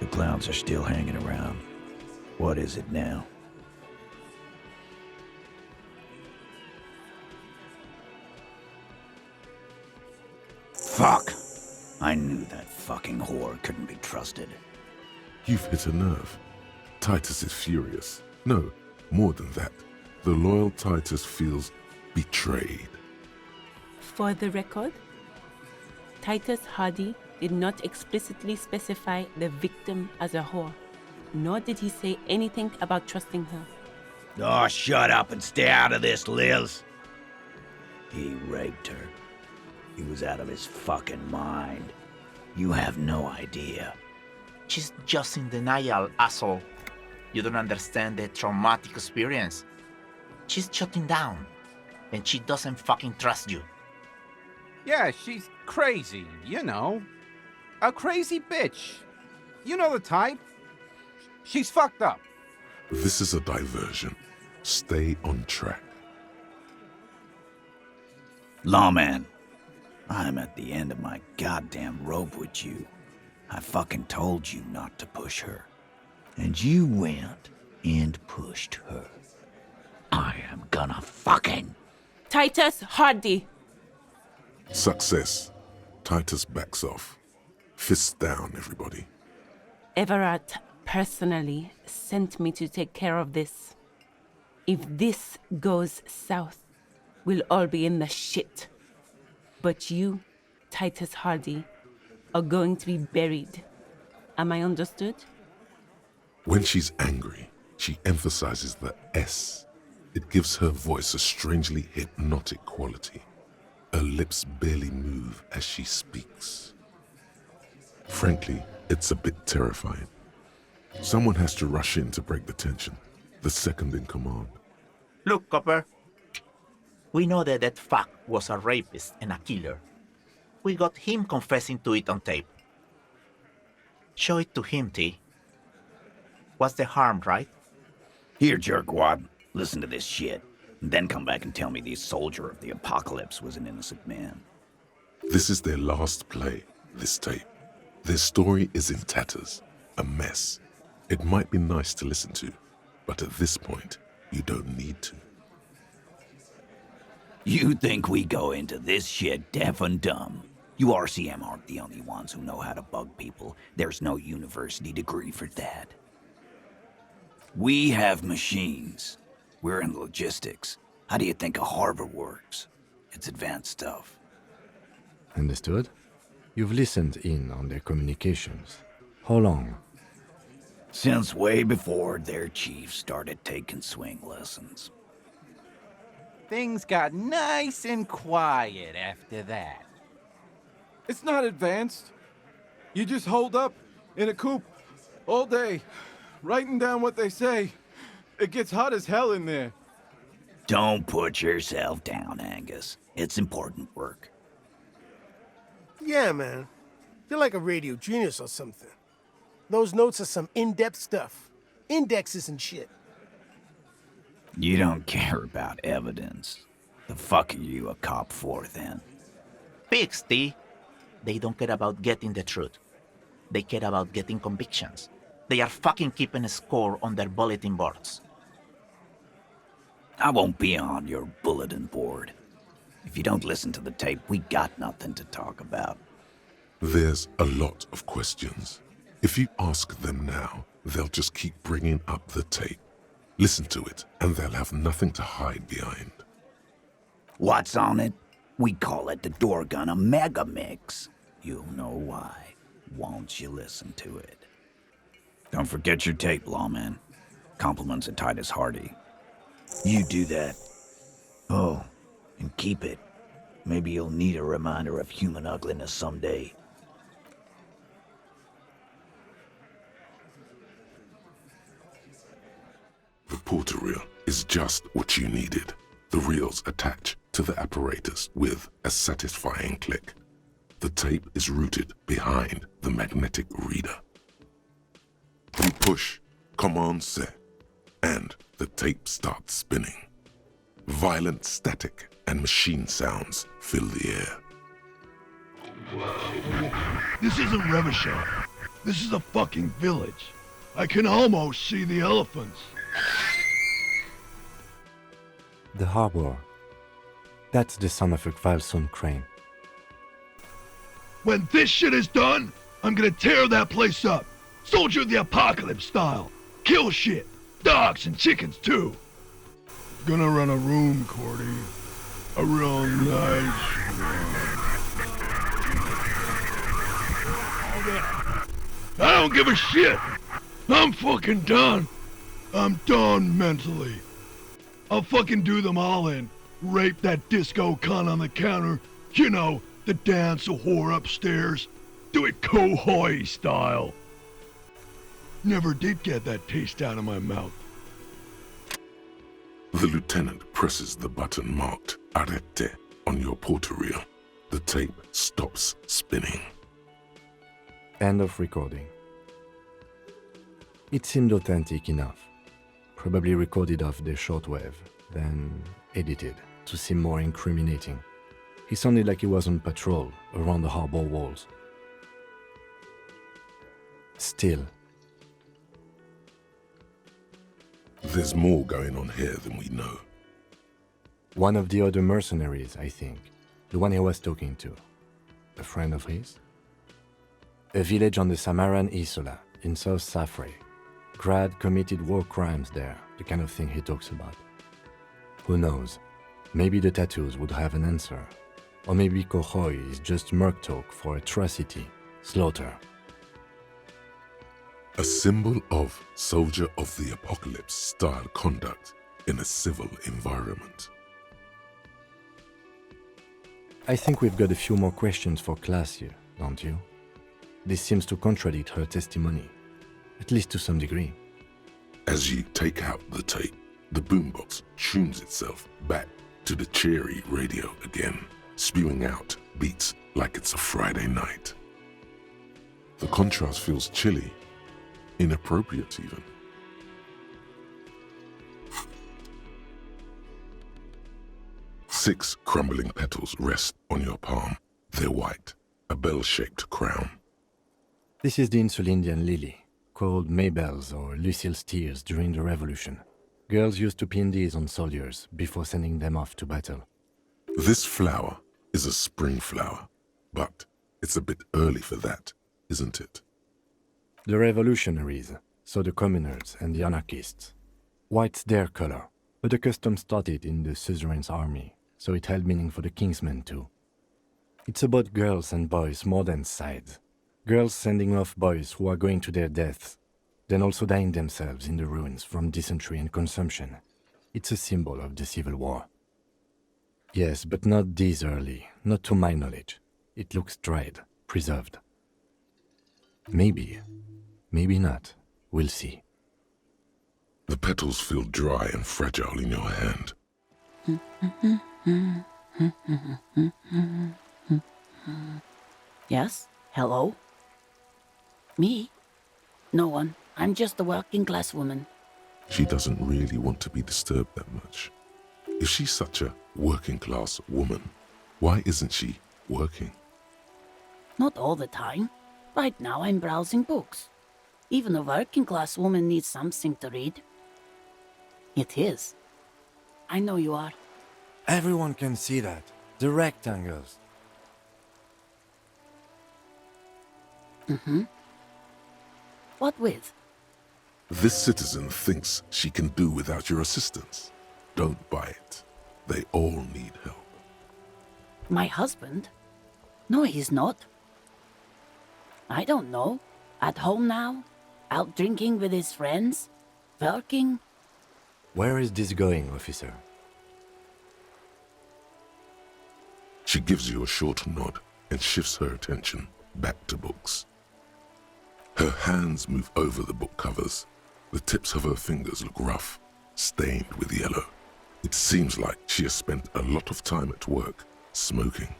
The clowns are still hanging around. What is it now? Fuck! I knew that fucking whore couldn't be trusted. You've hit a nerve. Titus is furious. No, more than that. The loyal Titus feels betrayed. For the record, Titus Hardy did not explicitly specify the victim as a whore, nor did he say anything about trusting her. Oh, shut up and stay out of this, Liz. He raped her. He was out of his fucking mind. You have no idea. She's just in denial, asshole. You don't understand the traumatic experience. She's shutting down, and she doesn't fucking trust you. Yeah, she's crazy, you know. A crazy bitch. You know the type. She's fucked up. This is a diversion. Stay on track. Lawman, I'm at the end of my goddamn rope with you. I fucking told you not to push her. And you went and pushed her. I am gonna fucking... Titus Hardy! Success. Titus backs off. Fists down, everybody. Everett personally sent me to take care of this. If this goes south, we'll all be in the shit. But you, Titus Hardy, are going to be buried. Am I understood? When she's angry, she emphasizes the S. It gives her voice a strangely hypnotic quality. Her lips barely move as she speaks. Frankly, it's a bit terrifying. Someone has to rush in to break the tension. The second in command. Look, Copper. We know that fuck was a rapist and a killer. We got him confessing to it on tape. Show it to him, T. What's the harm, right? Here, jerkwad, listen to this shit. And then come back and tell me the soldier of the apocalypse was an innocent man. This is their last play, this tape. Their story is in tatters, a mess. It might be nice to listen to, but at this point, you don't need to. You think we go into this shit deaf and dumb? You RCM aren't the only ones who know how to bug people. There's no university degree for that. We have machines. We're in logistics. How do you think a harbor works? It's advanced stuff. Understood? You've listened in on their communications. How long? Since way before their chief started taking swing lessons. Things got nice and quiet after that. It's not advanced. You just hold up in a coop all day, writing down what they say. It gets hot as hell in there. Don't put yourself down, Angus. It's important work. Yeah, man. You're like a radio genius or something. Those notes are some in-depth stuff. Indexes and shit. You don't care about evidence. The fuck are you a cop for, then? Pigs, T. They don't care about getting the truth. They care about getting convictions. They are fucking keeping a score on their bulletin boards. I won't be on your bulletin board. If you don't listen to the tape, we got nothing to talk about. There's a lot of questions. If you ask them now, they'll just keep bringing up the tape. Listen to it, and they'll have nothing to hide behind. What's on it? We call it the door gun a mega mix. You'll know why, won't you listen to it? Don't forget your tape, lawman. Compliments of Titus Hardy. You do that. Oh, and keep it. Maybe you'll need a reminder of human ugliness someday. The porter reel is just what you needed. The reels attach to the apparatus with a satisfying click. The tape is routed behind the magnetic reader. You push, command set, and the tape starts spinning. Violent static and machine sounds fill the air. This isn't Revishaw. This is a fucking village. I can almost see the elephants. The harbor. That's the son of a Kvalson crane. When this shit is done, I'm gonna tear that place up. Soldier of the Apocalypse style. Kill shit. Dogs and chickens too. Gonna run a room, Cordy. A real nice one. I don't give a shit. I'm fucking done. I'm done mentally. I'll fucking do them all in. Rape that disco cunt on the counter. You know, the dance a whore upstairs. Do it Kohoi style. Never did get that taste out of my mouth. The lieutenant presses the button marked Arrete on your porter reel. The tape stops spinning. End of recording. It seemed authentic enough. Probably recorded off the shortwave, then edited to seem more incriminating. He sounded like he was on patrol around the harbor walls. Still, There's more going on here than we know. one of the other mercenaries, I think, the one he was talking to, a friend of his? A village on the Samaran Isola in South Safre. Grad committed war crimes there, the kind of thing he talks about. Who knows? Maybe the tattoos would have an answer. Or maybe Kohoi is just merc talk for atrocity, slaughter. A symbol of soldier of the apocalypse style conduct in a civil environment. I think we've got a few more questions for class here, don't you? This seems to contradict her testimony, at least to some degree. As you take out the tape, the boombox tunes itself back to the cheery radio again, spewing out beats like it's a Friday night. The contrast feels chilly, inappropriate even. Six crumbling petals rest on your palm. They're white, a bell-shaped crown. This is the Insulindian lily, called Maybelle's or Lucille's tears during the Revolution. Girls used to pin these on soldiers before sending them off to battle. This flower is a spring flower, but it's a bit early for that, isn't it? The revolutionaries, so the communers and the anarchists. White's their color, but the custom started in the suzerain's army, so it held meaning for the kingsmen too. It's about girls and boys more than sides. Girls sending off boys who are going to their deaths, then also dying themselves in the ruins from dysentery and consumption. It's a symbol of the Civil War. Yes, but not this early, not to my knowledge. It looks dried, preserved. Maybe, maybe not. We'll see. The petals feel dry and fragile in your hand. Yes? Hello? Me? No one. I'm just a working class woman. She doesn't really want to be disturbed that much. If she's such a working class woman, why isn't she working? Not all the time. Right now I'm browsing books. Even a working class woman needs something to read. It is. I know you are. Everyone can see that. The rectangles. What with? This citizen thinks she can do without your assistance. Don't buy it. They all need help. My husband? No, he's not. I don't know. At home now? Out drinking with his friends? Working? Where is this going, officer? She gives you a short nod and shifts her attention back to books. Her hands move over the book covers. The tips of her fingers look rough, stained with yellow. It seems like she has spent a lot of time at work, smoking.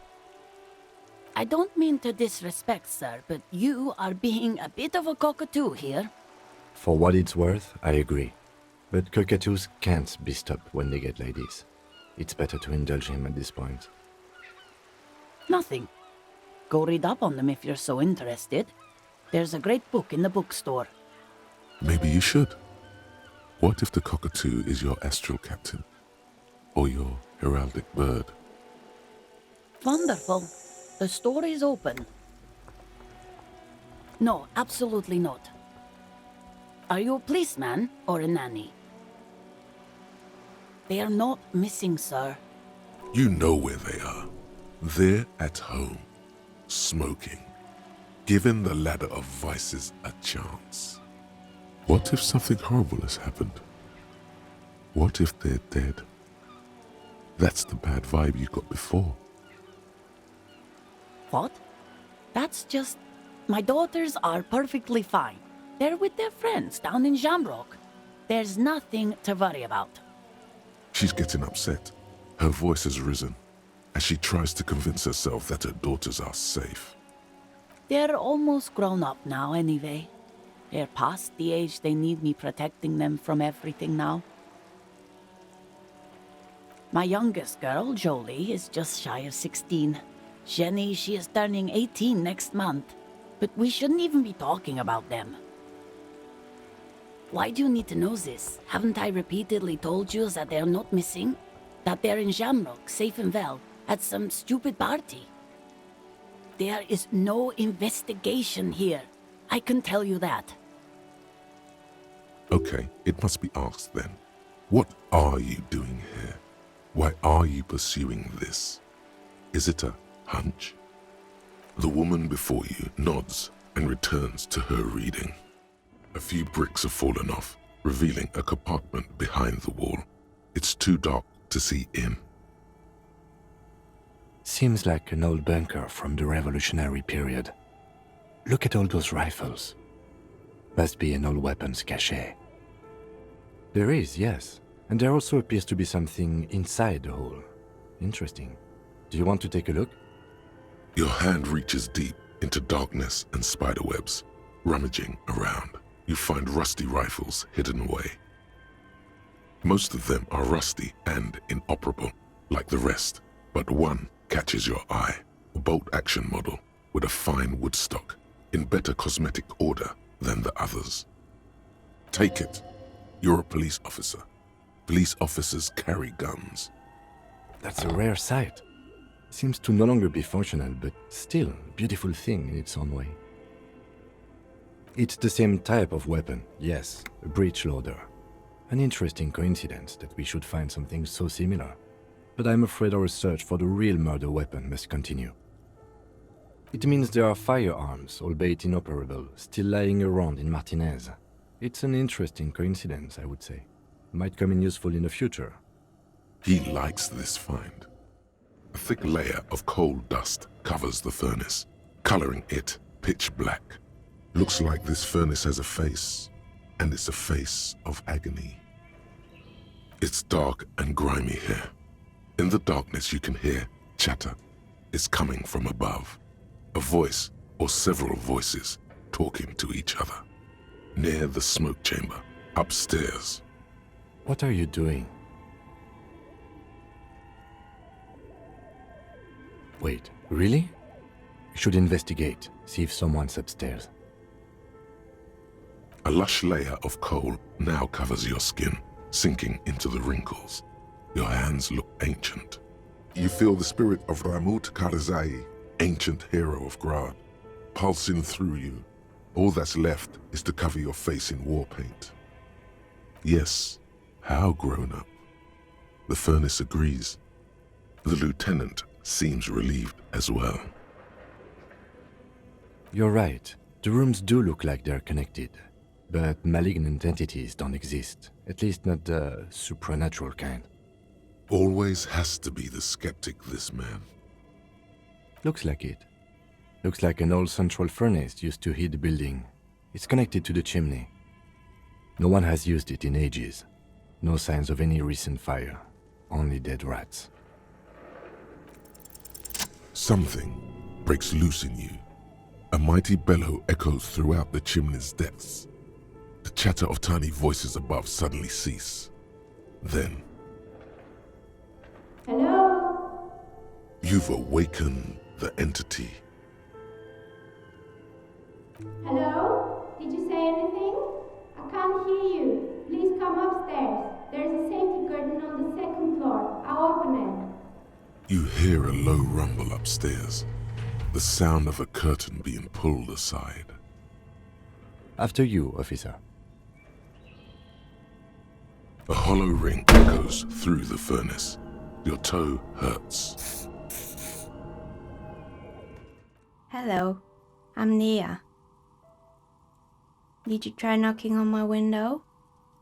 I don't mean to disrespect, sir, but you are being a bit of a cockatoo here. For what it's worth, I agree. But cockatoos can't be stopped when they get ladies. It's better to indulge him at this point. Nothing. Go read up on them if you're so interested. There's a great book in the bookstore. Maybe you should. What if the cockatoo is your astral captain? Or your heraldic bird? Wonderful. The store is open. No, absolutely not. Are you a policeman or a nanny? They are not missing, sir. You know where they are. They're at home, smoking, giving the ladder of vices a chance. What if something horrible has happened? What if they're dead? That's the bad vibe you got before. What? That's just... My daughters are perfectly fine. They're with their friends down in Shamrock. There's nothing to worry about. She's getting upset. Her voice has risen as she tries to convince herself that her daughters are safe. They're almost grown up now anyway. They're past the age they need me protecting them from everything now. My youngest girl, Jolie, is just shy of 16. Jenny, she is turning 18 next month. But we shouldn't even be talking about them. Why do you need to know this? Haven't I repeatedly told you that they're not missing? That they're in Shamrock, safe and well, at some stupid party? There is no investigation here. I can tell you that. Okay, it must be asked then. What are you doing here? Why are you pursuing this? Is it a hunch? The woman before you nods and returns to her reading. A few bricks have fallen off, revealing a compartment behind the wall. It's too dark to see in. Seems like an old bunker from the Revolutionary period. Look at all those rifles. Must be an old weapons cache. There is, yes. And there also appears to be something inside the hole. Interesting. Do you want to take a look? Your hand reaches deep into darkness and spiderwebs. Rummaging around, you find rusty rifles hidden away. Most of them are rusty and inoperable, like the rest, but one catches your eye. A bolt-action model with a fine wood stock, in better cosmetic order than the others. Take it. You're a police officer. Police officers carry guns. That's a rare sight. Seems to no longer be functional, but still a beautiful thing in its own way. It's the same type of weapon, yes, a breech loader. An interesting coincidence that we should find something so similar. But I'm afraid our search for the real murder weapon must continue. It means there are firearms, albeit inoperable, still lying around in Martinez. It's an interesting coincidence, I would say. Might come in useful in the future. He likes this find. A thick layer of coal dust covers the furnace, coloring it pitch black. Looks like this furnace has a face, and it's a face of agony. It's dark and grimy here. In the darkness you can hear chatter. It's coming from above. A voice or several voices talking to each other. Near the smoke chamber, upstairs. What are you doing? Wait, really? We should investigate, see if someone's upstairs. A lush layer of coal now covers your skin, sinking into the wrinkles. Your hands look ancient. You feel the spirit of Ramut Karzai, ancient hero of Grad, pulsing through you. All that's left is to cover your face in war paint. Yes, how grown up. The furnace agrees. The lieutenant seems relieved as well. You're right. The rooms do look like they're connected. But malignant entities don't exist. At least not the supernatural kind. Always has to be the skeptic, this man. Looks like it. Looks like an old central furnace used to heat the building. It's connected to the chimney. No one has used it in ages. No signs of any recent fire. Only dead rats. Something breaks loose in you. A mighty bellow echoes throughout the chimney's depths. The chatter of tiny voices above suddenly cease. Then... Hello? You've awakened the entity. Hello? Did you say anything? I can't hear you. Please come upstairs. There's a safety curtain on the second floor. I'll open it. You hear a low rumble upstairs, the sound of a curtain being pulled aside. After you, officer. A hollow ring echoes through the furnace. Your toe hurts. Hello. I'm Nia. Did you try knocking on my window?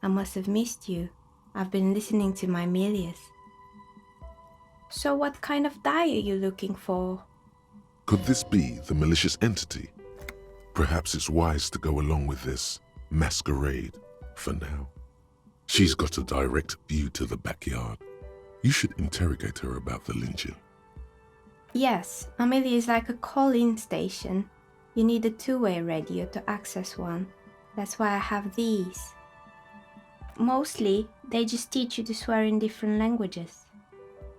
I must have missed you. I've been listening to my Amelia's. So what kind of die are you looking for? Could this be the malicious entity? Perhaps it's wise to go along with this masquerade for now. She's got a direct view to the backyard. You should interrogate her about the lynching. Yes, Amelia is like a call-in station. You need a two-way radio to access one. That's why I have these. Mostly, they just teach you to swear in different languages.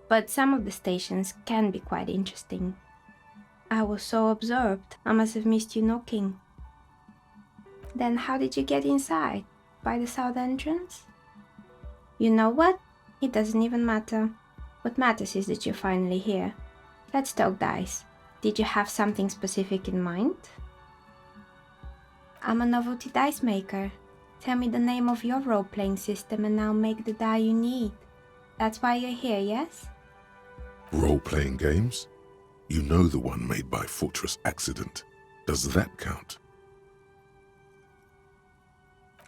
But some of the stations can be quite interesting. I was so absorbed, I must have missed you knocking. Then how did you get inside? By the south entrance? You know what? It doesn't even matter. What matters is that you're finally here. Let's talk dice. Did you have something specific in mind? I'm a novelty dice maker. Tell me the name of your role-playing system and I'll make the die you need. That's why you're here, yes? Role-playing games? You know the one made by Fortress Accident. Does that count?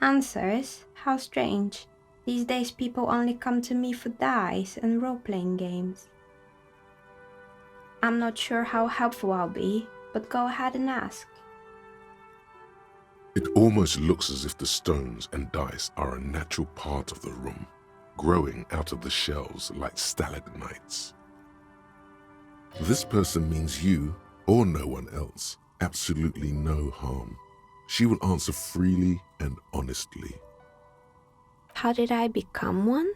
Answers? How strange. These days people only come to me for dice and role-playing games. I'm not sure how helpful I'll be, but go ahead and ask. It almost looks as if the stones and dice are a natural part of the room, growing out of the shelves like stalagmites. This person means you, or no one else, absolutely no harm. She will answer freely and honestly. How did I become one?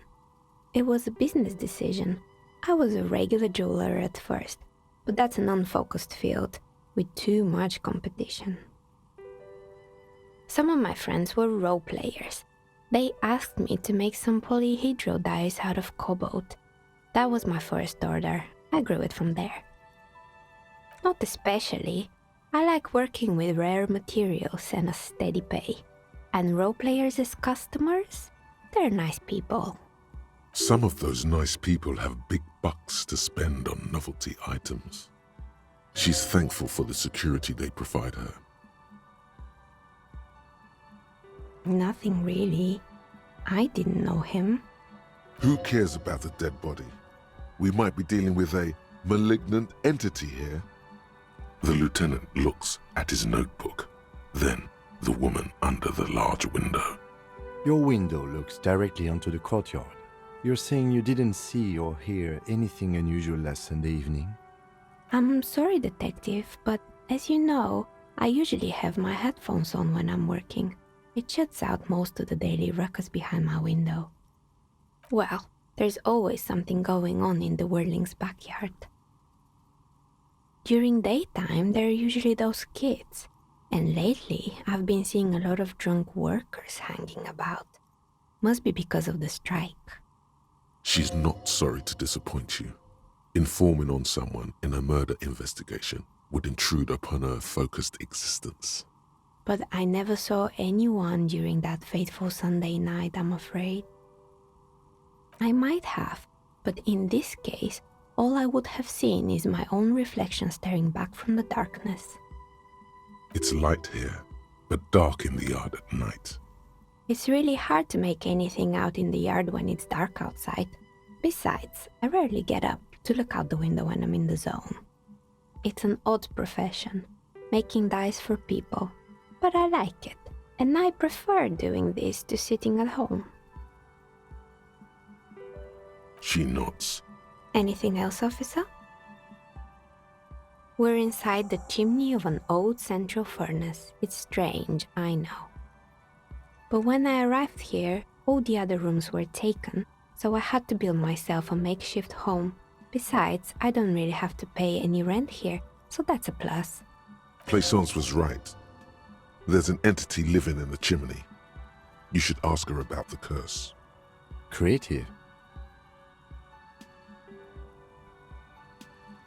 It was a business decision. I was a regular jeweler at first, but that's an unfocused field with too much competition. Some of my friends were role players. They asked me to make some polyhedral dice out of cobalt. That was my first order. I grew it from there. Not especially. I like working with rare materials and a steady pay. And role players as customers? They're nice people. Some of those nice people have big bucks to spend on novelty items. She's thankful for the security they provide her. Nothing really. I didn't know him. Who cares about the dead body? We might be dealing with a malignant entity here. The lieutenant looks at his notebook, then the woman under the large window. Your window looks directly onto the courtyard. You're saying you didn't see or hear anything unusual last Sunday evening? I'm sorry, detective, but as you know, I usually have my headphones on when I'm working. It shuts out most of the daily ruckus behind my window. Well, there's always something going on in the Whirling's backyard. During daytime, there are usually those kids, and lately I've been seeing a lot of drunk workers hanging about. Must be because of the strike. She's not sorry to disappoint you. Informing on someone in a murder investigation would intrude upon her focused existence. But I never saw anyone during that fateful Sunday night, I'm afraid. I might have, but in this case, all I would have seen is my own reflection staring back from the darkness. It's light here, but dark in the yard at night. It's really hard to make anything out in the yard when it's dark outside. Besides, I rarely get up to look out the window when I'm in the zone. It's an odd profession, making dice for people, but I like it, and I prefer doing this to sitting at home. She nods. Anything else, officer? We're inside the chimney of an old central furnace. It's strange, I know. But when I arrived here, all the other rooms were taken, so I had to build myself a makeshift home. Besides, I don't really have to pay any rent here, so that's a plus. Plaisance was right. There's an entity living in the chimney. You should ask her about the curse. Creative.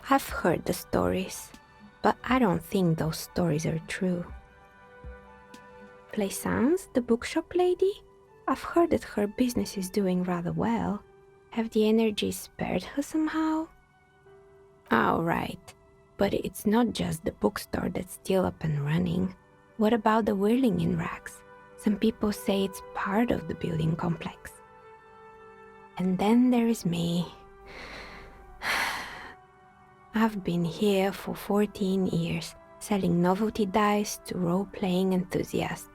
I've heard the stories, but I don't think those stories are true. Plaisance, the bookshop lady? I've heard that her business is doing rather well. Have the energies spared her somehow? Oh, right. But it's not just the bookstore that's still up and running. What about the whirling in rags? Some people say it's part of the building complex. And then there is me. I've been here for 14 years, selling novelty dice to role-playing enthusiasts.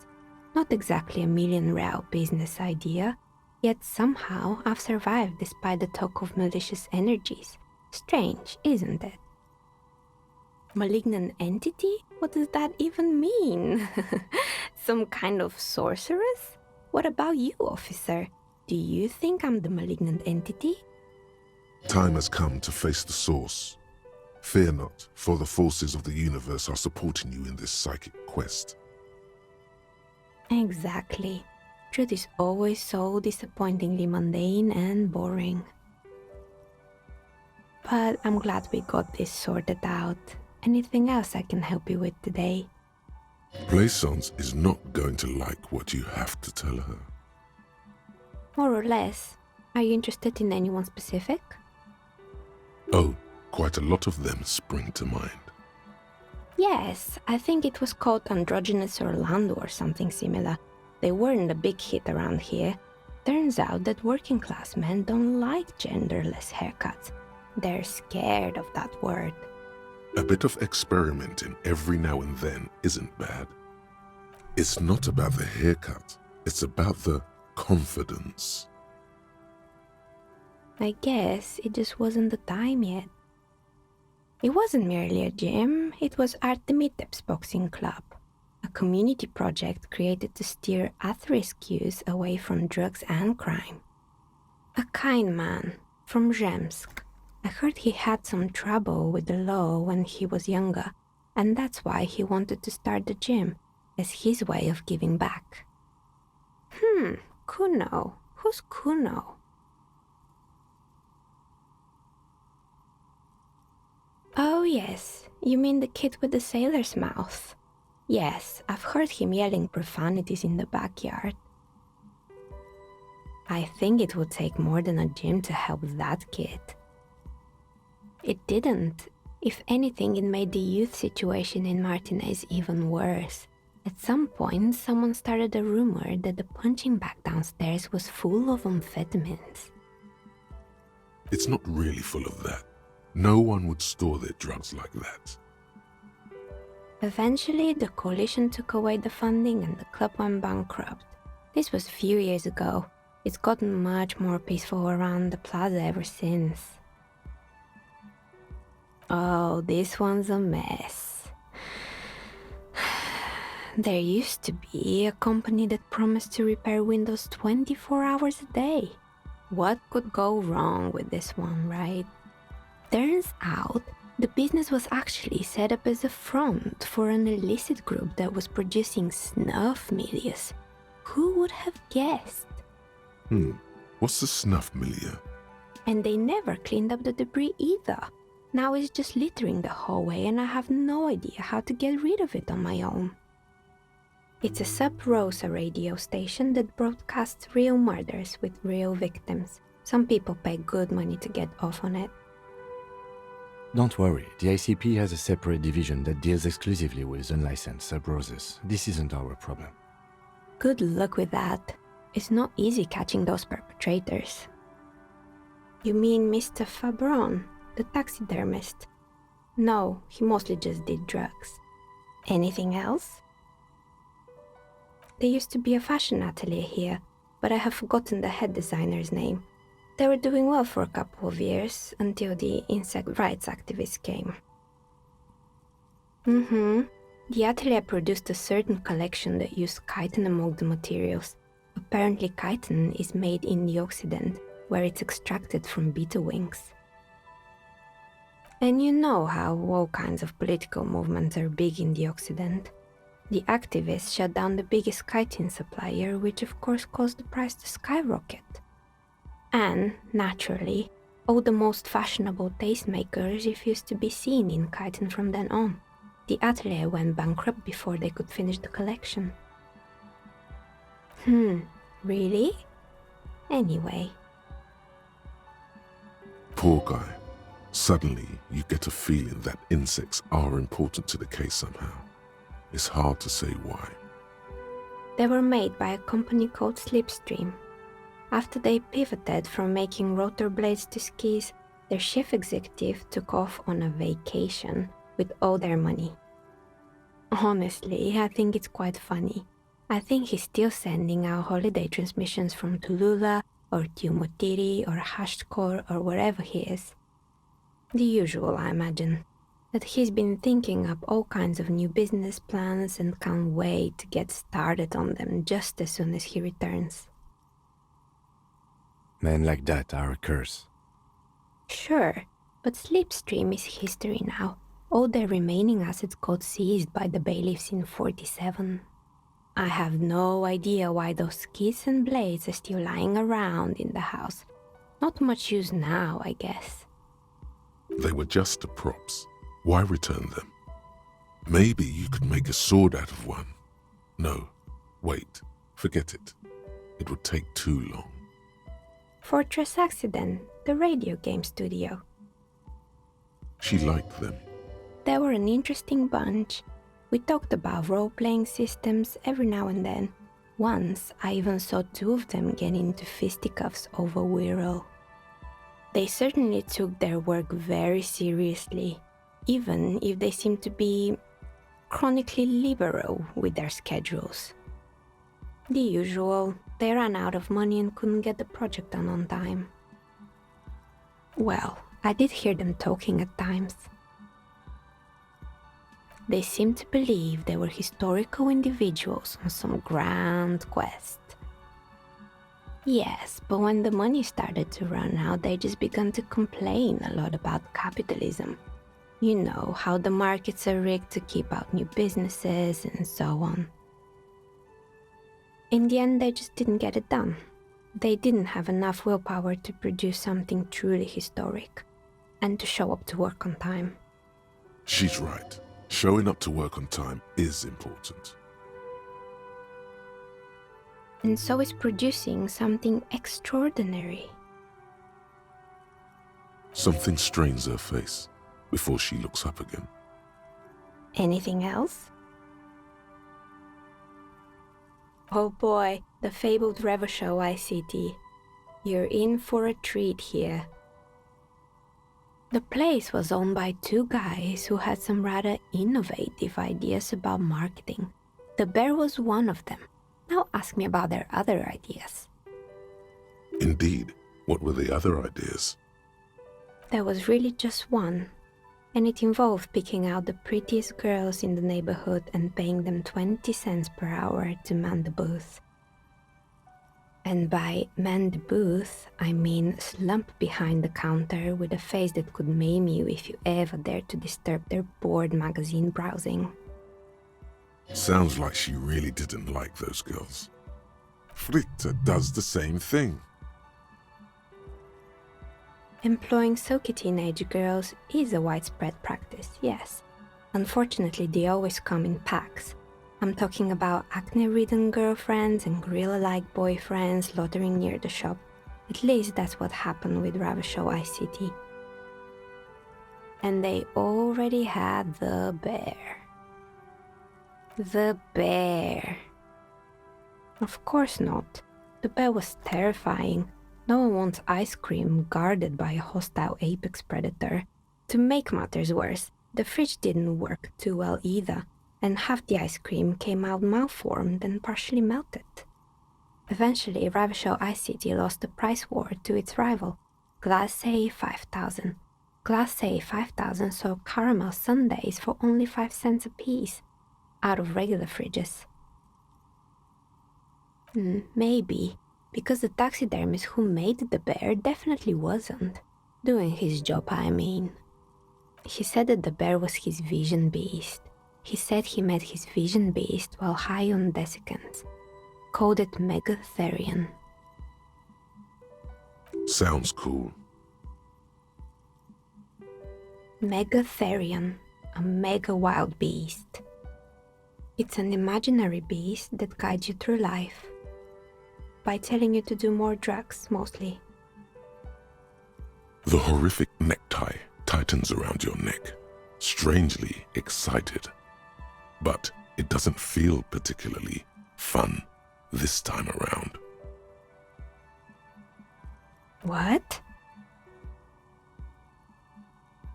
Not exactly a million-real business idea, yet somehow I've survived despite the talk of malicious energies. Strange, isn't it? Malignant entity? What does that even mean? Some kind of sorceress? What about you, officer? Do you think I'm the malignant entity? Time has come to face the source. Fear not, for the forces of the universe are supporting you in this psychic quest. Exactly. Truth is always so disappointingly mundane and boring. But I'm glad we got this sorted out. Anything else I can help you with today? Plaisance is not going to like what you have to tell her. More or less. Are you interested in anyone specific? Oh, quite a lot of them spring to mind. Yes, I think it was called Androgynous Orlando or something similar. They weren't a big hit around here. Turns out that working class men don't like genderless haircuts. They're scared of that word. A bit of experimenting every now and then isn't bad. It's not about the haircut, it's about the confidence. I guess it just wasn't the time yet. It wasn't merely a gym, it was Artemitep's boxing club, a community project created to steer at-risk youth away from drugs and crime. A kind man from Zemsk. I heard he had some trouble with the law when he was younger, and that's why he wanted to start the gym, as his way of giving back. Kuno. Who's Kuno? Oh yes, you mean the kid with the sailor's mouth. Yes, I've heard him yelling profanities in the backyard. I think it would take more than a gym to help that kid. It didn't. If anything, it made the youth situation in Martinez even worse. At some point, someone started a rumor that the punching bag downstairs was full of amphetamines. It's not really full of that. No one would store their drugs like that. Eventually, the coalition took away the funding and the club went bankrupt. This was a few years ago. It's gotten much more peaceful around the plaza ever since. Oh, this one's a mess. There used to be a company that promised to repair windows 24 hours a day. What could go wrong with this one, right? Turns out, the business was actually set up as a front for an illicit group that was producing snuff milias. Who would have guessed? What's the snuff milieu? And they never cleaned up the debris either. Now it's just littering the hallway and I have no idea how to get rid of it on my own. It's a Sub Rosa radio station that broadcasts real murders with real victims. Some people pay good money to get off on it. Don't worry, the ICP has a separate division that deals exclusively with unlicensed sub-roses. This isn't our problem. Good luck with that. It's not easy catching those perpetrators. You mean Mr. Fabron, the taxidermist? No, he mostly just did drugs. Anything else? There used to be a fashion atelier here, but I have forgotten the head designer's name. They were doing well for a couple of years, until the insect rights activists came. The Atelier produced a certain collection that used chitin among the materials. Apparently chitin is made in the Occident, where it's extracted from beetle wings. And you know how all kinds of political movements are big in the Occident. The activists shut down the biggest chitin supplier, which of course caused the price to skyrocket. And, naturally, all the most fashionable tastemakers refused to be seen in chitin from then on. The Atelier went bankrupt before they could finish the collection. Really? Anyway. Poor guy. Suddenly, you get a feeling that insects are important to the case somehow. It's hard to say why. They were made by a company called Sleepstream. After they pivoted from making rotor blades to skis, their chief executive took off on a vacation with all their money. Honestly, I think it's quite funny. I think he's still sending out holiday transmissions from Tulula or Tiumotiri or Hashtkor or wherever he is. The usual, I imagine. That he's been thinking up all kinds of new business plans and can't wait to get started on them just as soon as he returns. Men like that are a curse. Sure, but Sleepstream is history now. All their remaining assets got seized by the bailiffs in 47. I have no idea why those skis and blades are still lying around in the house. Not much use now, I guess. They were just the props. Why return them? Maybe you could make a sword out of one. No, wait, forget it. It would take too long. Fortress Accident, the radio game studio. She liked them. They were an interesting bunch. We talked about role-playing systems every now and then. Once, I even saw two of them get into fisticuffs over Wirral. They certainly took their work very seriously, even if they seemed to be chronically liberal with their schedules. The usual, they ran out of money and couldn't get the project done on time. Well, I did hear them talking at times. They seemed to believe they were historical individuals on some grand quest. Yes, but when the money started to run out, they just began to complain a lot about capitalism. You know, how the markets are rigged to keep out new businesses and so on. In the end, they just didn't get it done. They didn't have enough willpower to produce something truly historic, and to show up to work on time. She's right. Showing up to work on time is important. And so is producing something extraordinary. Something strains her face before she looks up again. Anything else? Oh boy, the fabled Revachol ICT. You're in for a treat here. The place was owned by two guys who had some rather innovative ideas about marketing. The bear was one of them. Now ask me about their other ideas. Indeed. What were the other ideas? There was really just one, and it involved picking out the prettiest girls in the neighborhood and paying them 20 cents per hour to man the booth. And by man the booth, I mean slump behind the counter with a face that could maim you if you ever dared to disturb their bored magazine browsing. Sounds like she really didn't like those girls. Fritta does the same thing. Employing silky teenage girls is a widespread practice, yes. Unfortunately, they always come in packs. I'm talking about acne-ridden girlfriends and gorilla-like boyfriends loitering near the shop. At least that's what happened with Revachol ICT. And they already had the bear. The bear. Of course not. The bear was terrifying. No one wants ice cream guarded by a hostile apex predator. To make matters worse, the fridge didn't work too well either, and half the ice cream came out malformed and partially melted. Eventually, Revachol ICT lost the price war to its rival, Glacé 5000. Glacé 5000 sold caramel sundaes for only 5 cents a piece, out of regular fridges. Maybe, because the taxidermist who made the bear definitely wasn't. Doing his job, I mean. He said that the bear was his vision beast. He said he met his vision beast while high on desiccants, coded Mega Therian. Sounds cool. Mega Therian, a mega wild beast. It's an imaginary beast that guides you through life by telling you to do more drugs, mostly. The horrific necktie tightens around your neck, strangely excited. But it doesn't feel particularly fun this time around. What?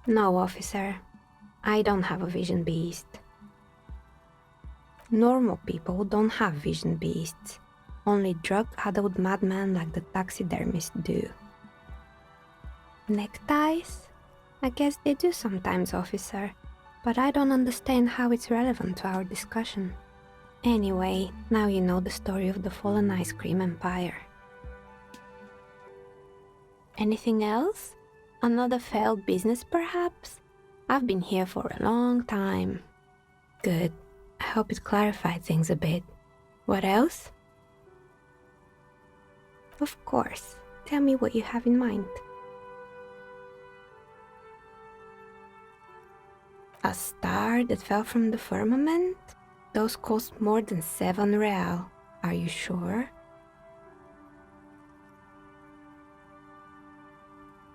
No, officer. I don't have a vision beast. Normal people don't have vision beasts. Only drug-addled madmen like the taxidermists do. Neckties? I guess they do sometimes, officer. But I don't understand how it's relevant to our discussion. Anyway, now you know the story of the fallen ice cream empire. Anything else? Another failed business, perhaps? I've been here for a long time. Good. I hope it clarified things a bit. What else? Of course. Tell me what you have in mind. A star that fell from the firmament? Those cost more than 7 real. Are you sure?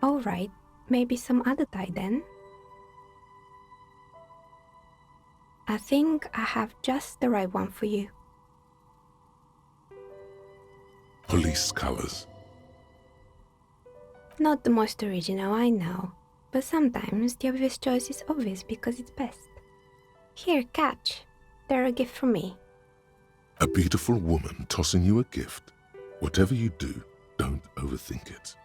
Alright, maybe some other tie then. I think I have just the right one for you. Police colors. Not the most original, I know. But sometimes the obvious choice is obvious because it's best. Here, catch. They're a gift from me. A beautiful woman tossing you a gift. Whatever you do, don't overthink it.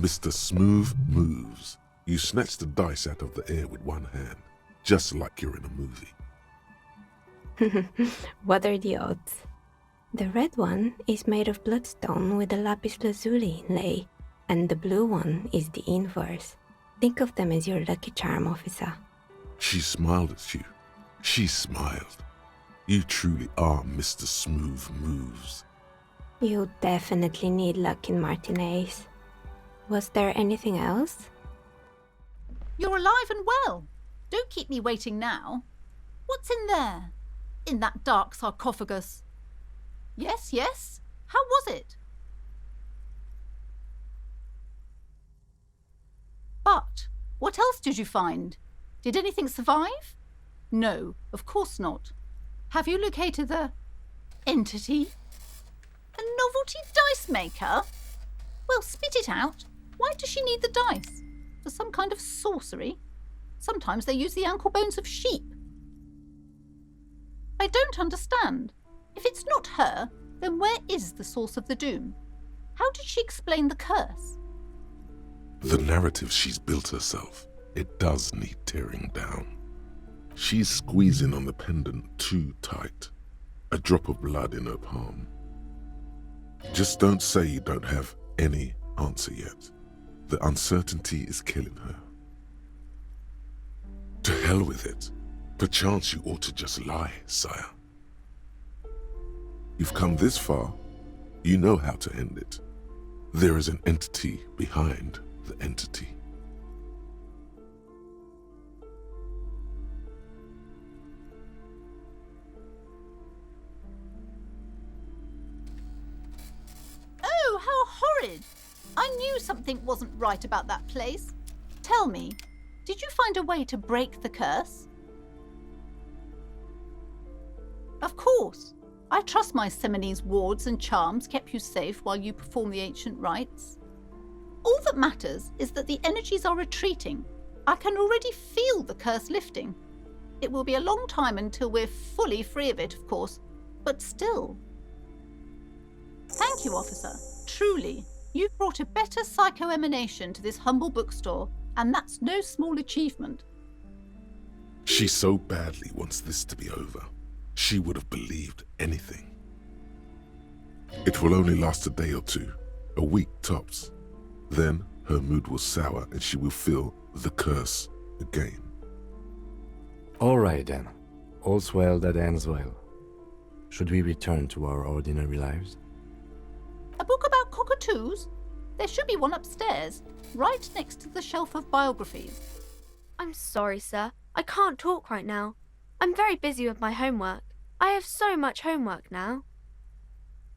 Mr. Smoove moves. You snatch the dice out of the air with one hand, just like you're in a movie. What are the odds? The red one is made of bloodstone with a lapis lazuli inlay, and the blue one is the inverse. Think of them as your lucky charm, officer. She smiled at you. She smiled. You truly are Mr. Smoove Moves. You definitely need luck in Martinez. Was there anything else? You're alive and well. Don't keep me waiting now. What's in there? In that dark sarcophagus? Yes, yes. How was it? But what else did you find? Did anything survive? No, of course not. Have you located the entity? A novelty dice maker? Well, spit it out. Why does she need the dice? For some kind of sorcery? Sometimes they use the ankle bones of sheep. I don't understand. If it's not her, then where is the source of the doom? How did she explain the curse? The narrative she's built herself, it does need tearing down. She's squeezing on the pendant too tight. A drop of blood in her palm. Just don't say you don't have any answer yet. The uncertainty is killing her. To hell with it. Perchance you ought to just lie, sire. You've come this far. You know how to end it. There is an entity behind the entity. Oh, how horrid! I knew something wasn't right about that place. Tell me, did you find a way to break the curse? Of course. I trust my Seminese wards and charms kept you safe while you perform the ancient rites. All that matters is that the energies are retreating. I can already feel the curse lifting. It will be a long time until we're fully free of it, of course, but still. Thank you, officer. Truly, you've brought a better psycho-emanation to this humble bookstore, and that's no small achievement. She so badly wants this to be over. She would have believed anything. It will only last a day or two, a week tops. Then her mood will sour and she will feel the curse again. All right then. All's well that ends well. Should we return to our ordinary lives? A book about cockatoos? There should be one upstairs, right next to the shelf of biographies. I'm sorry, sir. I can't talk right now. I'm very busy with my homework. I have so much homework now.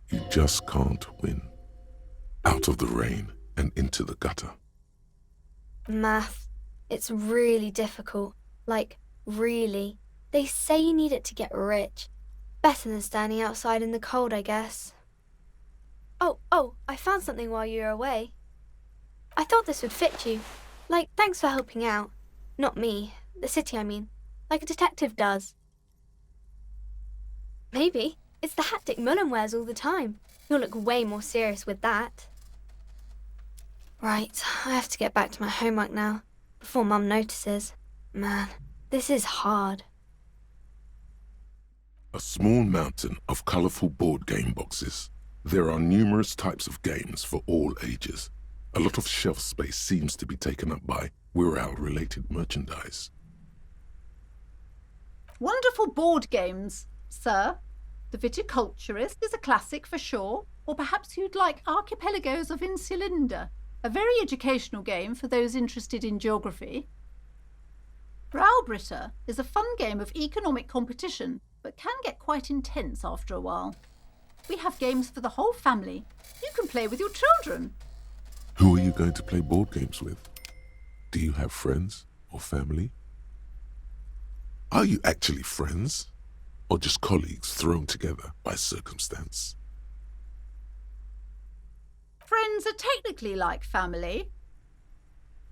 You just can't win. Out of the rain and into the gutter. Math. It's really difficult. Like, really. They say you need it to get rich. Better than standing outside in the cold, I guess. Oh, I found something while you were away. I thought this would fit you. Like, thanks for helping out. Not me. The city, I mean. Like a detective does. Maybe. It's the hat Dick Mullen wears all the time. You'll look way more serious with that. Right, I have to get back to my homework now, before Mum notices. Man, this is hard. A small mountain of colourful board game boxes. There are numerous types of games for all ages. A lot of shelf space seems to be taken up by Wirral-related merchandise. Wonderful board games, sir. The Viticulturist is a classic for sure, or perhaps you'd like Archipelagos of Insulinda, a very educational game for those interested in geography. Browbritter is a fun game of economic competition, but can get quite intense after a while. We have games for the whole family. You can play with your children. Who are you going to play board games with? Do you have friends or family? Are you actually friends? Or just colleagues thrown together by circumstance? Friends are technically like family.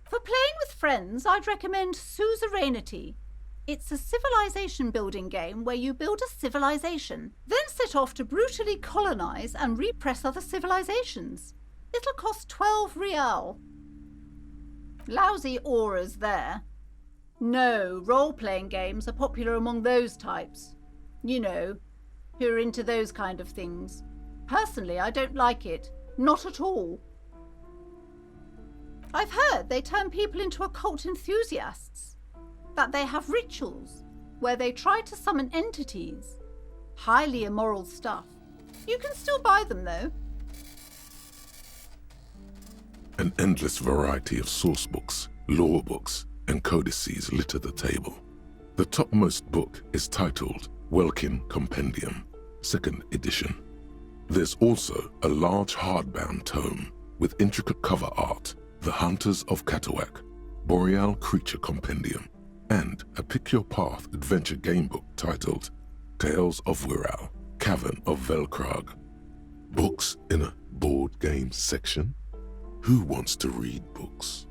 For playing with friends, I'd recommend Suzerainty. It's a civilization building game where you build a civilization, then set off to brutally colonize and repress other civilizations. It'll cost 12 real. Lousy auras there. No, role-playing games are popular among those types. You know, who are into those kind of things. Personally, I don't like it. Not at all. I've heard they turn people into occult enthusiasts. That they have rituals where they try to summon entities. Highly immoral stuff. You can still buy them, though. An endless variety of source books, lore books, and codices litter the table. The topmost book is titled Welkin Compendium, 2nd edition. There's also a large hardbound tome with intricate cover art, The Hunters of Catawak, Boreal Creature Compendium, and a Pick Your Path adventure game book titled Tales of Wirral, Cavern of Velkrag. Books in a board game section? Who wants to read books?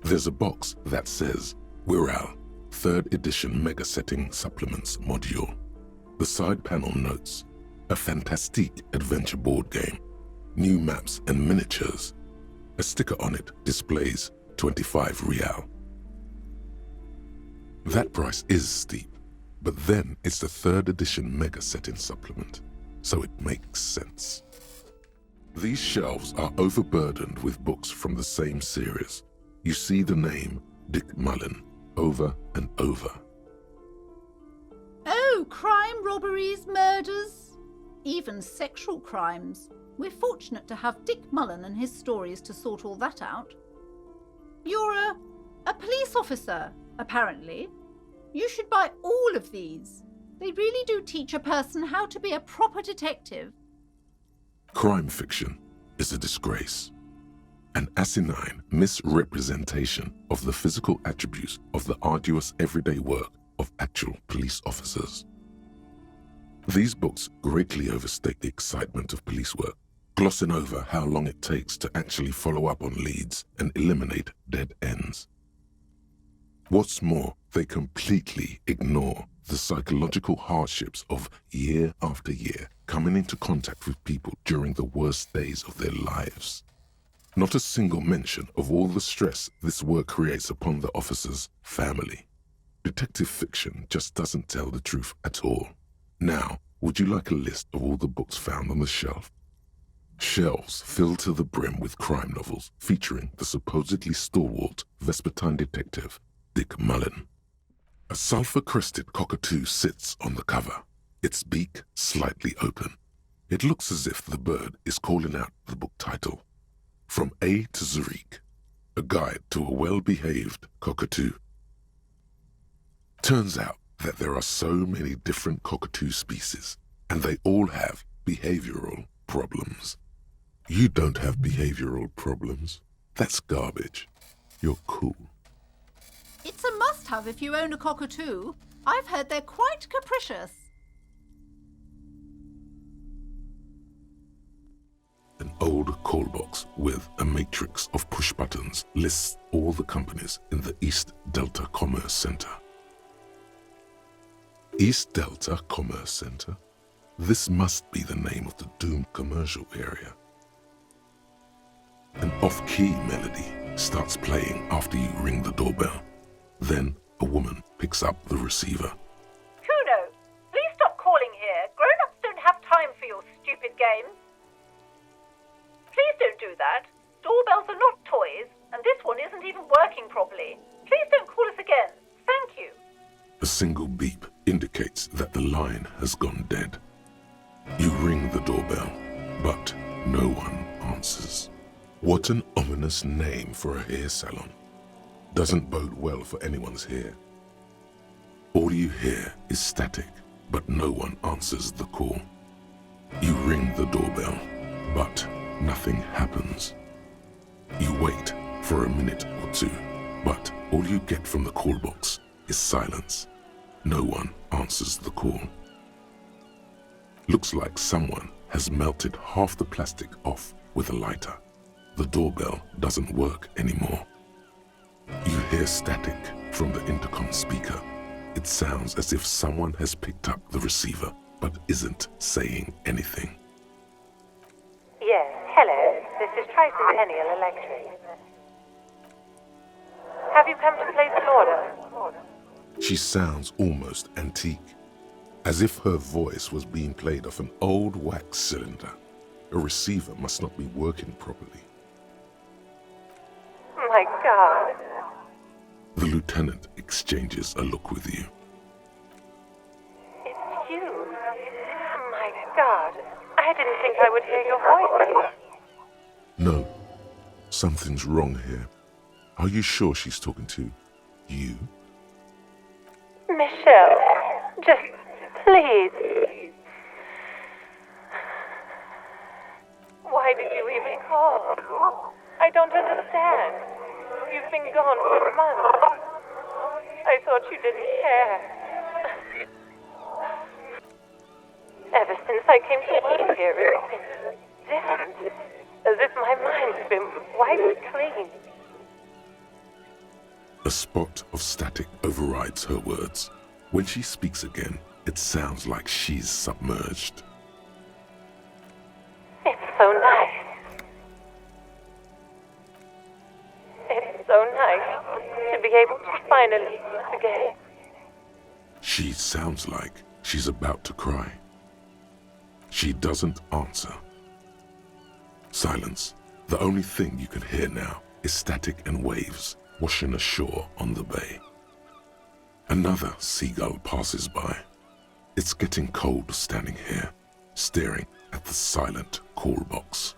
There's a box that says Wirral, 3rd edition Mega Setting Supplements Module. The side panel notes, a fantastique adventure board game, new maps and miniatures. A sticker on it displays 25 real. That price is steep, but then it's the 3rd edition Mega Setting Supplement, so it makes sense. These shelves are overburdened with books from the same series. You see the name Dick Mullen over and over. Oh, crime, robberies, murders, even sexual crimes. We're fortunate to have Dick Mullen and his stories to sort all that out. You're a police officer, apparently. You should buy all of these. They really do teach a person how to be a proper detective. Crime fiction is a disgrace. An asinine misrepresentation of the physical attributes of the arduous everyday work of actual police officers. These books greatly overstate the excitement of police work, glossing over how long it takes to actually follow up on leads and eliminate dead ends. What's more, they completely ignore the psychological hardships of year after year coming into contact with people during the worst days of their lives. Not a single mention of all the stress this work creates upon the officer's family. Detective fiction just doesn't tell the truth at all. Now, would you like a list of all the books found on the shelf? Shelves filled to the brim with crime novels featuring the supposedly stalwart Vespertine detective, Dick Mullen. A sulfur-crested cockatoo sits on the cover, its beak slightly open. It looks as if the bird is calling out the book title, From A to Zurich, a guide to a well-behaved cockatoo. Turns out that there are so many different cockatoo species, and they all have behavioral problems. You don't have behavioral problems. That's garbage. You're cool. It's a must-have if you own a cockatoo. I've heard they're quite capricious. An old call box with a matrix of push buttons lists all the companies in the East Delta Commerce Center. East Delta Commerce Center? This must be the name of the doomed commercial area. An off-key melody starts playing after you ring the doorbell. Then a woman picks up the receiver. Kuno, please stop calling here. Grown-ups don't have time for your stupid games. Please don't do that. Doorbells are not toys, and this one isn't even working properly. Please don't call us again. Thank you. A single beep indicates that the line has gone dead. You ring the doorbell, but no one answers. What an ominous name for a hair salon. Doesn't bode well for anyone's hair. All you hear is static, but no one answers the call. You ring the doorbell, but nothing happens. You wait for a minute or two, but all you get from the call box is silence. No one answers the call. Looks like someone has melted half the plastic off with a lighter. The doorbell doesn't work anymore. You hear static from the intercom speaker. It sounds as if someone has picked up the receiver but isn't saying anything. Yes, hello. This is Tricentennial Electric. Have you come to place an order? She sounds almost antique, as if her voice was being played off an old wax cylinder. A receiver must not be working properly. My God. The lieutenant exchanges a look with you. It's you. My God. I didn't think I would hear your voice. No, something's wrong here. Are you sure she's talking to you? Michelle, just please. Why did you even call? I don't understand. You've been gone for months. I thought you didn't care. Ever since I came to work here, it's been different. As if my mind's been wiped clean. A spot of static overrides her words. When she speaks again, it sounds like she's submerged. It's so nice. It's so nice to be able to finally once again. She sounds like she's about to cry. She doesn't answer. Silence. The only thing you can hear now is static and waves washing ashore on the bay. Another seagull passes by. It's getting cold standing here, staring at the silent call box.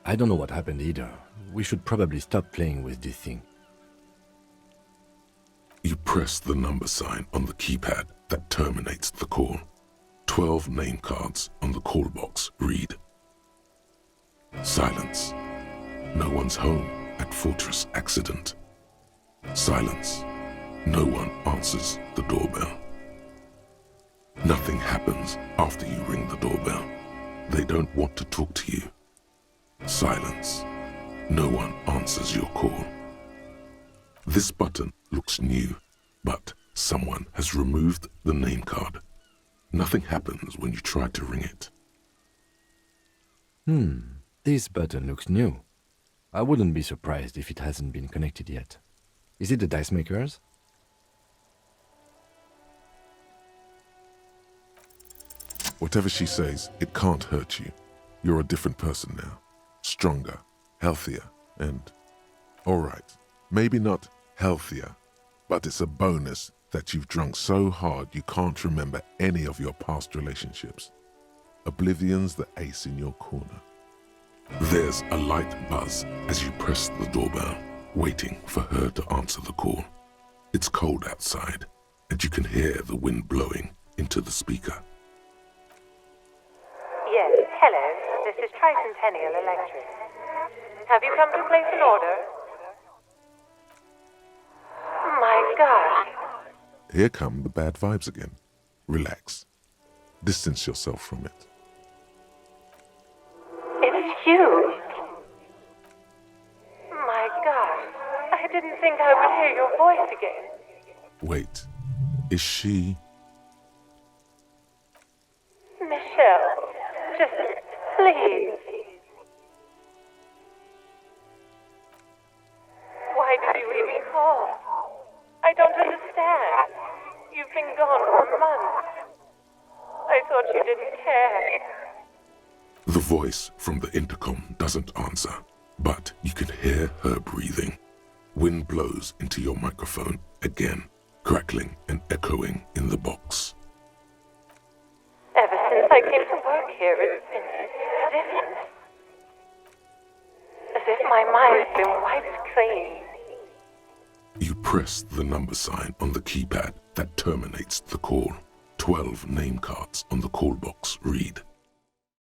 I don't know what happened either. We should probably stop playing with this thing. You press the number sign on the keypad that terminates the call. 12 name cards on the call box read. Silence. No one's home at Fortress Accident. Silence. No one answers the doorbell. Nothing happens after you ring the doorbell. They don't want to talk to you. Silence. No one answers your call. This button looks new, but someone has removed the name card. Nothing happens when you try to ring it. This button looks new. I wouldn't be surprised if it hasn't been connected yet. Is it the dice makers? Whatever she says, it can't hurt you. You're a different person now. Stronger, healthier, and... Alright, maybe not healthier, but it's a bonus that you've drunk so hard you can't remember any of your past relationships. Oblivion's the ace in your corner. There's a light buzz as you press the doorbell, waiting for her to answer the call. It's cold outside, and you can hear the wind blowing into the speaker. Yes, hello. This is Tricentennial Electric. Have you come to place an order? My God. Here come the bad vibes again. Relax. Distance yourself from it. It's you. My God. I didn't think I would hear your voice again. Wait, is she... Michelle, just please. Why did you even call? I don't understand. You've been gone for months. I thought you didn't care. The voice from the intercom doesn't answer, but you can hear her breathing. Wind blows into your microphone again, crackling and echoing in the box. Ever since I came to work here, it's been different. As if my mind's been wiped clean. You press the number sign on the keypad that terminates the call. 12 name cards on the call box read